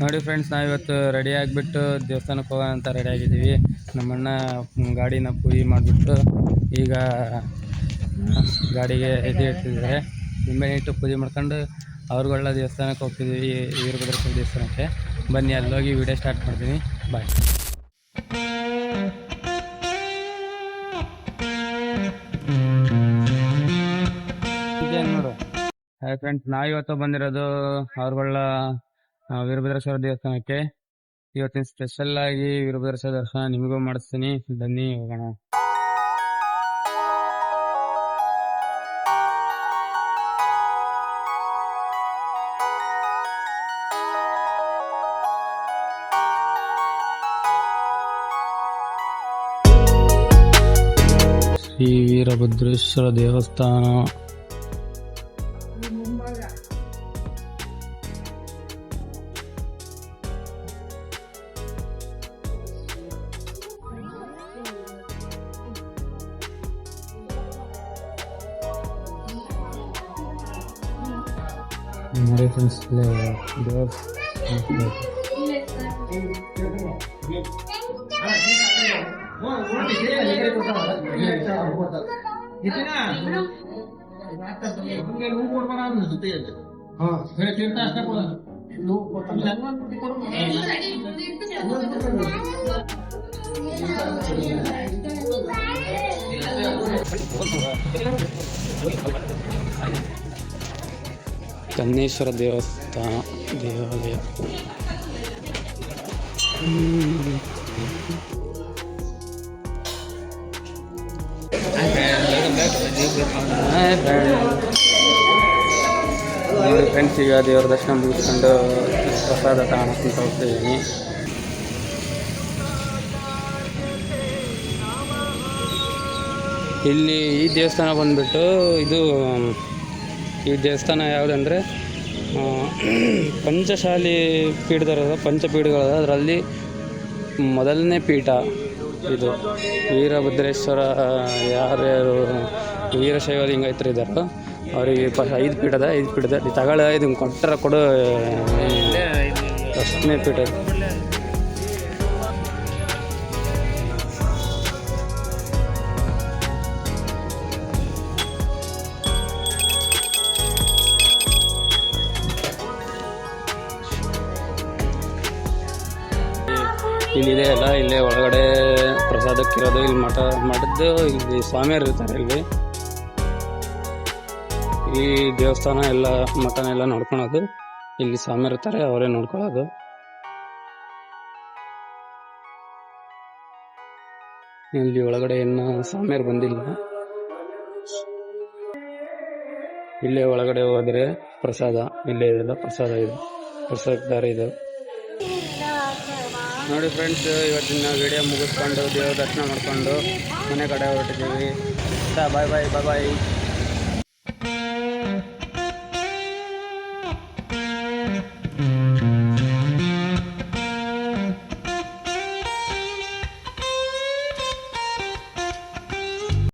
ನೋಡಿ ಫ್ರೆಂಡ್ಸ್, ನಾವಿವತ್ತು ರೆಡಿ ಆಗಿಬಿಟ್ಟು ದೇವಸ್ಥಾನಕ್ಕೆ ಹೋಗೋಣ ಅಂತ ರೆಡಿ ಆಗಿದ್ದೀವಿ. ನಮ್ಮಣ್ಣ ಗಾಡಿನ ಪೂಜೆ ಮಾಡಿಬಿಟ್ಟು ಈಗ ಗಾಡಿಗೆ ಇದು ಇಟ್ಟಿದ್ದಾರೆ. ನಿಂಬೆ ಇಟ್ಟು ಪೂಜೆ ಮಾಡ್ಕೊಂಡು ಅವ್ರುಗಳ ದೇವಸ್ಥಾನಕ್ಕೆ ಹೋಗ್ತಿದ್ದೀವಿ, ವೀರಭದ್ರೇಶ್ವರ ದೇವಸ್ಥಾನಕ್ಕೆ. ಬನ್ನಿ, ಅಲ್ಲೋಗಿ ವಿಡಿಯೋ ಸ್ಟಾರ್ಟ್ ಮಾಡ್ತೀನಿ. ಬಾಯ್. ನೋಡು ಹಾಯ್ ಫ್ರೆಂಡ್ಸ್, ನಾವಿವತ್ತು ಬಂದಿರೋದು ಅವ್ರುಗಳ ವೀರಭದ್ರೇಶ್ವರ ದೇವಸ್ಥಾನಕ್ಕೆ. ಇವತ್ತಿನ ಸ್ಪೆಷಲ್ ಆಗಿ ವೀರಭದ್ರೇಶ್ವರ ದರ್ಶನ ನಿಮಗೂ ಮಾಡಿಸ್ತೀನಿ. ಬನ್ನಿ ಹೋಗೋಣ. ಶ್ರೀ ವೀರಭದ್ರೇಶ್ವರ ದೇವಸ್ಥಾನ. ನೋಡಿ ಫ್ರೆಂಡ್ಸ್, ಚನ್ನೇಶ್ವರ ದೇವಸ್ಥಾನ ದೇವಾಲಯ. ಫ್ರೆಂಡ್ಸ್, ಈಗ ದೇವರ ದರ್ಶನ ಮುಗಿಸ್ಕೊಂಡು ಪ್ರಸಾದ ತಗೊಳಕ್ಕೆ ಹೋಗ್ತಿದ್ದೀನಿ. ಇಲ್ಲಿ ಈ ದೇವಸ್ಥಾನ ಬಂದ್ಬಿಟ್ಟು ಈ ದೇವಸ್ಥಾನ ಯಾವುದಂದರೆ ಪಂಚಶಾಲಿ ಪೀಠದರದ ಪಂಚಪೀಠಗಳದ ಅದರಲ್ಲಿ ಮೊದಲನೇ ಪೀಠ ಇದು. ವೀರಭದ್ರೇಶ್ವರ ಯಾರ್ಯಾರು ವೀರಶೈವ ಲಿಂಗಾಯತರು ಇದ್ದಾರೋ ಅವರಿಗೆ 5 ಪೀಠದಲ್ಲಿ ತಗೊಳ್ಳ ಇದು ಕೊಡು ಫಸ್ಟ್ನೇ ಪೀಠ. ಇಲ್ಲಿದೆ ಅಲ್ಲ, ಇಲ್ಲೇ ಒಳಗಡೆ ಪ್ರಸಾದಕ್ಕಿರೋದು. ಇಲ್ಲಿ ಮಠದ್ದು ಇಲ್ಲಿ ಸ್ವಾಮಿಯರು ಇರ್ತಾರೆ. ಇಲ್ಲಿ ಈ ದೇವಸ್ಥಾನ ಎಲ್ಲ ಮಠನೆಲ್ಲ ನೋಡ್ಕೊಳೋದು ಇಲ್ಲಿ ಸ್ವಾಮಿಯರು ಇರ್ತಾರೆ, ಅವರೇ ನೋಡ್ಕೊಳ್ಳೋದು. ಇಲ್ಲಿ ಒಳಗಡೆ ಇನ್ನು ಸ್ವಾಮಿಯರು ಬಂದಿಲ್ಲ. ಇಲ್ಲೇ ಒಳಗಡೆ ಹೋದರೆ ಪ್ರಸಾದ, ಇಲ್ಲೇ ಇದೆಲ್ಲ ಪ್ರಸಾದ ಇದೆ, ಪ್ರಸಾದ ದಾರಿ ಇದೆ. ನೋಡಿ ಫ್ರೆಂಡ್ಸ್, ಇವತ್ತಿನ ವಿಡಿಯೋ ಮುಗಿಸ್ಕೊಂಡು ದೇವ್ರ ದರ್ಶನ ಮಾಡ್ಕೊಂಡು ಮನೆ ಕಡೆ ಹೊರಟಿದ್ದೀವಿ. ಬಾಯ್ ಬಾಯ್ ಬಾಯ್ ಬಾಯ್.